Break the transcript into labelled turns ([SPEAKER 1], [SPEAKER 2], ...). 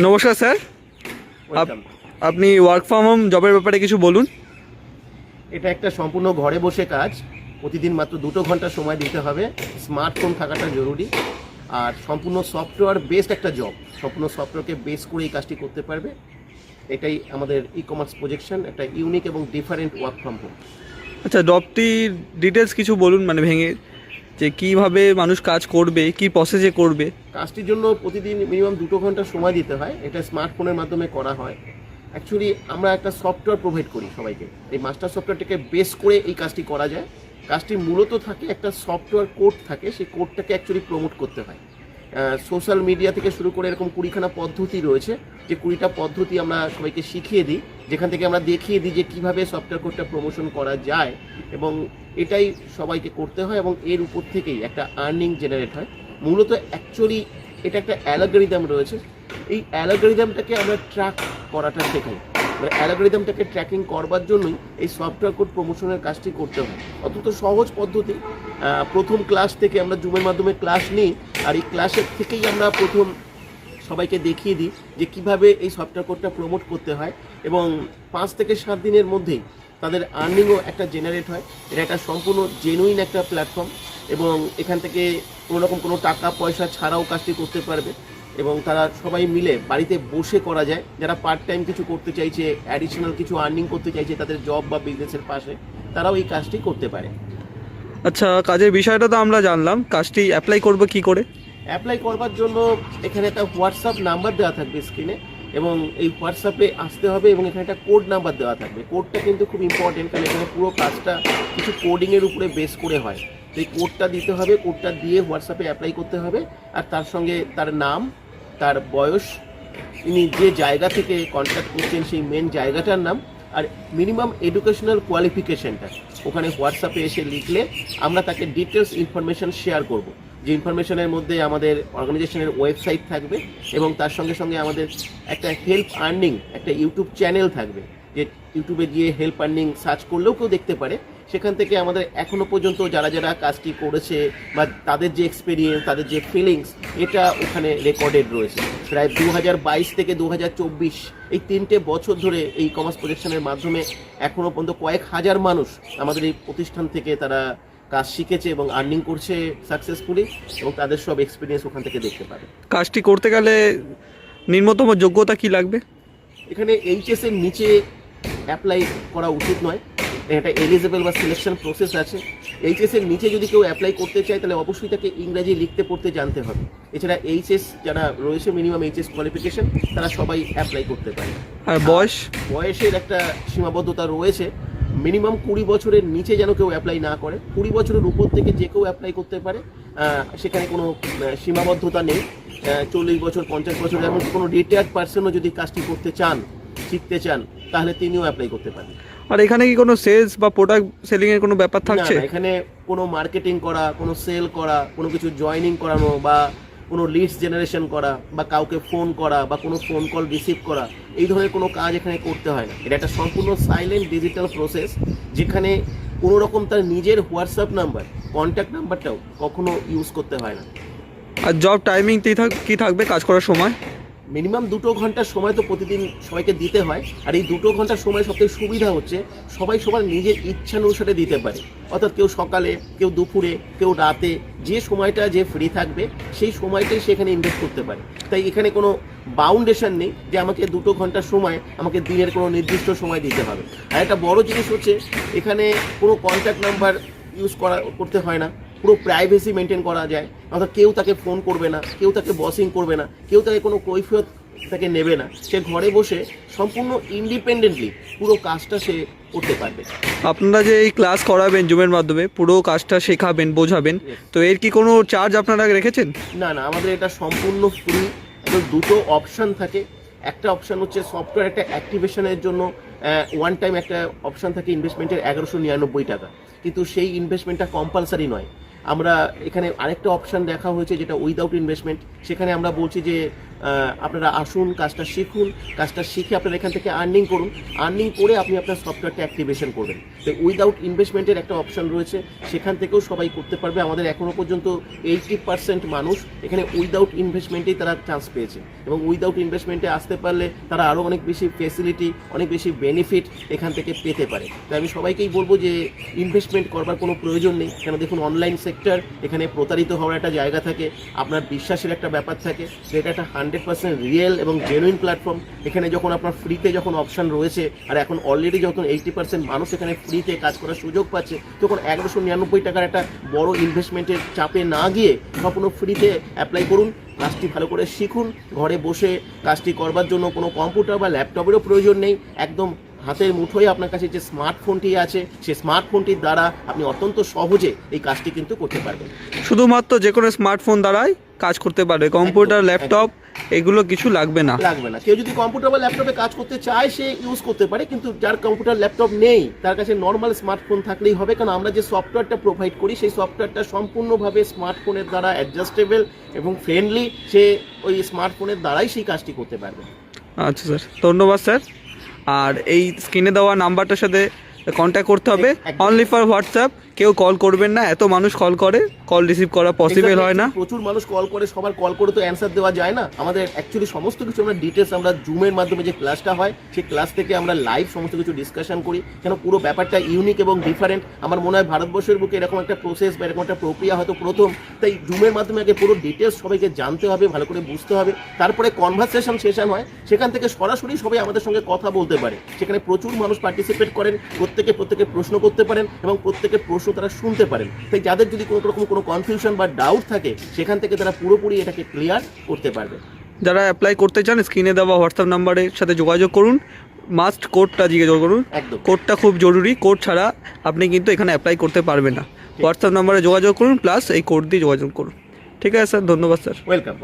[SPEAKER 1] নমস্কার স্যার, আপনি work from home জবের ব্যাপারে কিছু বলুন।
[SPEAKER 2] এটা একটা সম্পূর্ণ ঘরে বসে কাজ। প্রতিদিন মাত্র 2 ঘন্টা সময় দিতে হবে। স্মার্টফোন থাকাটা জরুরি, আর সম্পূর্ণ সফটওয়্যার বেসড একটা জব। সম্পূর্ণ সফটওয়্যারকে বেস করে এই কাজটি করতে পারবে। এটাই আমাদের ই কমার্স প্রজেকশন, একটা ইউনিক এবং ডিফারেন্ট ওয়ার্ক ফ্রম হোম।
[SPEAKER 1] আচ্ছা, জবটির ডিটেলস কিছু বলুন, মানে ভেঙে, যে কীভাবে মানুষ কাজ করবে, কি প্রসেসে করবে।
[SPEAKER 2] কাজটির জন্য প্রতিদিন মিনিমাম 2 ঘন্টা সময় দিতে হয়। এটা স্মার্টফোনের মাধ্যমে করা হয়। অ্যাকচুয়ালি আমরা একটা সফটওয়্যার প্রোভাইড করি সবাইকে। এই মাস্টার সফটওয়্যারটাকে বেস করে এই কাজটি করা যায়। কাজটি মূলত থাকে একটা সফটওয়্যার কোড থাকে, সেই কোডটাকে অ্যাকচুয়ালি প্রমোট করতে হয়। সোশ্যাল মিডিয়া থেকে শুরু করে এরকম 20খানা পদ্ধতি রয়েছে, যে 20টা পদ্ধতি আমরা সবাইকে শিখিয়ে দিই, যেখান থেকে আমরা দেখিয়ে দিই যে কীভাবে সফটওয়্যার কোডটা প্রমোশন করা যায়, এবং এটাই সবাইকে করতে হয়, এবং এর উপর থেকেই একটা আর্নিং জেনারেট হয়। মূলত অ্যাকচুয়ালি এটা একটা অ্যালগরিদম রয়েছে। এই অ্যালগরিদমটাকে আমরা ট্র্যাক করাটা শেখাই। অ্যালগরিদমটাকে ট্র্যাকিং করবার জন্যই এই সফটওয়্যার কোড প্রমোশনের কাজটি করতে হয়। অত্যন্ত সহজ পদ্ধতি। প্রথম ক্লাস থেকে আমরা জুমের মাধ্যমে ক্লাস নিই, আর এই ক্লাসের থেকেই আমরা প্রথম সবাইকে দেখিয়ে দিই যে কীভাবে এই সফটওয়্যার কোডটা প্রমোট করতে হয়, এবং 5 থেকে 7 দিনের মধ্যেই তাদের আর্নিংও একটা জেনারেট হয়। এটা একটা সম্পূর্ণ জেনুইন একটা প্ল্যাটফর্ম, এবং এখান থেকে কোনোরকম কোনো টাকা পয়সা ছাড়াও কাজটি করতে পারবে, এবং তারা সবাই মিলে বাড়িতে বসে করা যায়। যারা পার্ট টাইম কিছু করতে চাইছে, অ্যাডিশনাল কিছু আর্নিং করতে চাইছে তাদের জব বা বিজনেসের পাশে, তারাও এই কাজটি করতে পারে।
[SPEAKER 1] আচ্ছা, কাজের বিষয়টা তো আমরা জানলাম, কাজটি অ্যাপ্লাই করবো কি করে?
[SPEAKER 2] অ্যাপ্লাই করবার জন্য এখানে একটা হোয়াটসঅ্যাপ নাম্বার দেওয়া থাকবে স্ক্রিনে, এবং এই হোয়াটসঅ্যাপে আসতে হবে, এবং এখানে একটা কোড নাম্বার দেওয়া থাকবে। কোডটা কিন্তু খুব ইম্পর্টেন্ট, কারণ এখানে পুরো কাজটা কিছু কোডিংয়ের উপরে বেস করে হয়। সেই কোডটা দিতে হবে, কোডটা দিয়ে হোয়াটসঅ্যাপে অ্যাপ্লাই করতে হবে, আর তার সঙ্গে তার নাম, তার বয়স, তিনি যে জায়গা থেকে কন্ট্যাক্ট করছেন সেই মেন জায়গাটার নাম, আর মিনিমাম এডুকেশনাল কোয়ালিফিকেশনটা ওখানে হোয়াটসঅ্যাপে এসে লিখলে আমরা তাকে ডিটেলস ইনফরমেশান শেয়ার করব। যে ইনফরমেশনের মধ্যে আমাদের অর্গানাইজেশনের ওয়েবসাইট থাকবে, এবং তার সঙ্গে সঙ্গে আমাদের একটা হেল্প আর্নিং একটা ইউটিউব চ্যানেল থাকবে, যে ইউটিউবে গিয়ে হেল্প আর্নিং সার্চ করলেও কেউ দেখতে পারে। সেখান থেকে আমাদের এখনও পর্যন্ত যারা যারা কাজটি করেছে বা তাদের যে এক্সপিরিয়েন্স, তাদের যে ফিলিংস, এটা ওখানে রেকর্ডেড রয়েছে। প্রায় 2022 থেকে 2024 এই 3টে বছর ধরে এই কমার্স প্রজেকশনের মাধ্যমে এখনও পর্যন্ত কয়েক হাজার মানুষ আমাদের এই প্রতিষ্ঠান থেকে তারা কাজ শিখেছে এবং আর্নিং করছে সাকসেসফুলি, এবং তাদের সব এক্সপিরিয়েন্স ওখান থেকে দেখতে পাবে।
[SPEAKER 1] কাজটি করতে গেলে নিম্নতম যোগ্যতা কি লাগবে?
[SPEAKER 2] এখানে এইচএস এর নিচে অ্যাপ্লাই করা উচিত নয়। একটা এলিজেবল বা সিলেকশন প্রসেস আছে। এইচএস এর নিচে যদি কেউ অ্যাপ্লাই করতে চায় তাহলে অবশ্যই তাকে ইংরাজি লিখতে পড়তে জানতে হবে। এছাড়া এইচএস যারা রয়েছে, মিনিমাম এইচএস কোয়ালিফিকেশন, তারা সবাই অ্যাপ্লাই করতে পারে।
[SPEAKER 1] আর
[SPEAKER 2] বয়সের একটা সীমাবদ্ধতা রয়েছে। মিনিমাম 20 বছরের নিচে যেন কেউ অ্যাপ্লাই না করে। 20 বছরের উপর থেকে যে কেউ অ্যাপ্লাই করতে পারে, সেখানে কোনো সীমাবদ্ধতা নেই। 40 বছর, 50 বছর, এমন কোনো রিটায়ার্ড পার্সনও যদি কাজটি করতে চান, শিখতে চান, তাহলে তিনিও অ্যাপ্লাই করতে পারেন।
[SPEAKER 1] আর এখানে কি কোনো সেলস বা প্রোডাক্ট সেলিংয়ের কোনো ব্যাপার থাকছে?
[SPEAKER 2] না, এখানে কোনো মার্কেটিং করা, কোনো সেল করা, কোনো কিছু জয়েনিং করানো, বা কোনো লিডস জেনারেশন করা, বা কাউকে ফোন করা, বা কোনো ফোন কল রিসিভ করা, এই ধরনের কোনো কাজ এখানে করতে হয় না। এটা একটা সম্পূর্ণ সাইলেন্ট ডিজিটাল প্রসেস, যেখানে কোনো রকম তার নিজের হোয়াটসঅ্যাপ নাম্বার, কন্ট্যাক্ট নাম্বারটাও কখনো ইউজ করতে হয় না।
[SPEAKER 1] আর জব টাইমিং কি থাকবে কাজ করার সময়?
[SPEAKER 2] মিনিমাম 2 ঘন্টার সময় তো প্রতিদিন সবাইকে দিতে হয়। আর এই 2 ঘন্টার সময় সবথেকে সুবিধা হচ্ছে সবাই সবার নিজের ইচ্ছানুসারে দিতে পারে। অর্থাৎ কেউ সকালে, কেউ দুপুরে, কেউ রাতে, যে সময়টা যে ফ্রি থাকবে সেই সময়টাই সেখানে ইনভেস্ট করতে পারে। তাই এখানে কোনো বাউন্ডেশন নেই যে আমাকে 2 ঘন্টার সময়, আমাকে দিনের কোনো নির্দিষ্ট সময় দিতে হবে। আর একটা বড় জিনিস হচ্ছে, এখানে কোনো কন্ট্যাক্ট নাম্বার ইউজ করতে হয় না। পুরো প্রাইভেসি মেনটেন করা যায়। অর্থাৎ কেউ তাকে ফোন করবে না, কেউ তাকে বসিং করবে না, কেউ তাকে কোনো কৈফিয়ত তাকে নেবে না। সে ঘরে বসে সম্পূর্ণ ইন্ডিপেন্ডেন্টলি পুরো কাজটা সে করতে পারবে।
[SPEAKER 1] আপনারা যে এই ক্লাস করাবেন জুমের মাধ্যমে, পুরো কাজটা শেখাবেন, বোঝাবেন, তো এর কি কোনো চার্জ আপনারা রেখেছেন?
[SPEAKER 2] না, আমাদের এটা সম্পূর্ণ ফ্রি। দুটো অপশান থাকে। একটা অপশান হচ্ছে সফটওয়্যার একটা অ্যাক্টিভেশনের জন্য ওয়ান টাইম একটা অপশান থাকে ইনভেস্টমেন্টের 1199 টাকা, কিন্তু সেই ইনভেস্টমেন্টটা কম্পালসারি নয়। আমরা এখানে আরেকটা অপশান দেখা হয়েছে যেটা উইদাউট ইনভেস্টমেন্ট। সেখানে আমরা বলছি যে আপনারা আসুন, কাজটা শিখুন, কাজটা শিখে আপনারা এখান থেকে আর্নিং করুন, আর্নিং করে আপনি আপনার সফটওয়্যারটা অ্যাক্টিভেশন করবেন। তো উইদাউট ইনভেস্টমেন্টের একটা অপশন রয়েছে, সেখান থেকেও সবাই করতে পারবে। আমাদের এখনও পর্যন্ত 80% মানুষ এখানে উইদাউট ইনভেস্টমেন্টেই তারা চান্স পেয়েছে, এবং উইদাউট ইনভেস্টমেন্টে আসতে পারলে তারা আরও অনেক বেশি ফেসিলিটি, অনেক বেশি বেনিফিট এখান থেকে পেতে পারে। তাই আমি সবাইকেই বলবো যে ইনভেস্টমেন্ট করবার কোনো প্রয়োজন নেই, কেন দেখুন অনলাইন সেক্টর, এখানে প্রতারিত হওয়ার একটা জায়গা থাকে, আপনার বিশ্বাসের একটা ব্যাপার থাকে, সেটা একটা 100% রিয়েল এবং জেনুইন প্ল্যাটফর্ম। এখানে যখন আপনার ফ্রিতে যখন অপশন রয়েছে, আর এখন অলরেডি যখন 80% মানুষ এখানে ফ্রিতে কাজ করার সুযোগ পাচ্ছে, তখন 1199 টাকার একটা বড় ইনভেস্টমেন্টের চাপে না গিয়ে সম্পূর্ণ ফ্রিতে অ্যাপ্লাই করুন, কাজটি ভালো করে শিখুন। ঘরে বসে কাজটি করবার জন্য কোনো কম্পিউটার বা ল্যাপটপেরও প্রয়োজন নেই, একদম হাতের মুঠোয় আপনার কাছে যে স্মার্টফোনটি আছে, সেই স্মার্টফোনটির দ্বারা আপনি অত্যন্ত সহজে এই কাজটি কিন্তু করতে পারবেন।
[SPEAKER 1] শুধুমাত্র যে কোনো স্মার্টফোন দ্বারাই কাজ করতে পারবে, কম্পিউটার, ল্যাপটপ এগুলো কিছু লাগবে না।
[SPEAKER 2] কেউ যদি কম্পিউটার বা ল্যাপটপে কাজ করতে চায় সে ইউজ করতে পারে, কিন্তু যার কম্পিউটার ল্যাপটপ নেই তার কাছে নর্মাল স্মার্টফোন থাকলেই হবে। কারণ আমরা যে সফটওয়্যারটা প্রোভাইড করি সেই সফটওয়্যারটা সম্পূর্ণভাবে স্মার্টফোনের দ্বারা অ্যাডজাস্টেবল এবং ফ্রেন্ডলি, সে ওই স্মার্টফোনের দ্বারাই সেই কাজটি করতে পারবে।
[SPEAKER 1] আচ্ছা স্যার, ধন্যবাদ স্যার। আর এই স্ক্রিনে দেওয়া নাম্বারটার সাথে কন্ট্যাক্ট করতে হবে, অনলি ফর হোয়াটসঅ্যাপ। কেউ কল করবেন না, এত মানুষ কল করে, কল রিসিভ করা পসিবল হয় না।
[SPEAKER 2] প্রচুর মানুষ কল করে, সবার কল করে তো অ্যান্সার দেওয়া যায় না। আমাদের অ্যাকচুয়ালি সমস্ত কিছু আমরা ডিটেলস, আমরা জুমের মাধ্যমে যে ক্লাসটা হয় সেই ক্লাস থেকে আমরা লাইভ সমস্ত কিছু ডিসকাশন করি, কেন পুরো ব্যাপারটা ইউনিক এবং ডিফারেন্ট। আমার মনে হয় ভারতবর্ষের বুকে এরকম একটা প্রসেস বা এরকম একটা প্রক্রিয়া হয়তো প্রথম। তাই জুমের মাধ্যমে আগে পুরো ডিটেলস সবাইকে জানতে হবে, ভালো করে বুঝতে হবে, তারপরে কনভারসেশন সেশন হয়, সেখান থেকে সরাসরি সবাই আমাদের সঙ্গে কথা বলতে পারে। সেখানে প্রচুর মানুষ পার্টিসিপেট করেন, প্রত্যেকে প্রশ্ন করতে পারেন এবং প্রত্যেকের প্রশ্ন তারা শুনতে পারেন। তাই যাদের যদি কোনো রকম কোনো কনফিউশন বা ডাউট থাকে, সেখান থেকে তারা পুরোপুরি এটাকে ক্লিয়ার করতে পারবে।
[SPEAKER 1] যারা অ্যাপ্লাই করতে চান স্ক্রিনে দেওয়া হোয়াটসঅ্যাপ নাম্বারের সাথে যোগাযোগ করুন, মাস্ট কোডটা জিজ্ঞেস করুন।
[SPEAKER 2] একদম,
[SPEAKER 1] কোডটা খুব জরুরি, কোড ছাড়া আপনি কিন্তু এখানে অ্যাপ্লাই করতে পারবেন না। হোয়াটসঅ্যাপ নাম্বারে যোগাযোগ করুন, প্লাস এই কোড দিয়ে যোগাযোগ করুন। ঠিক আছে স্যার, ধন্যবাদ স্যার।
[SPEAKER 2] ওয়েলকাম।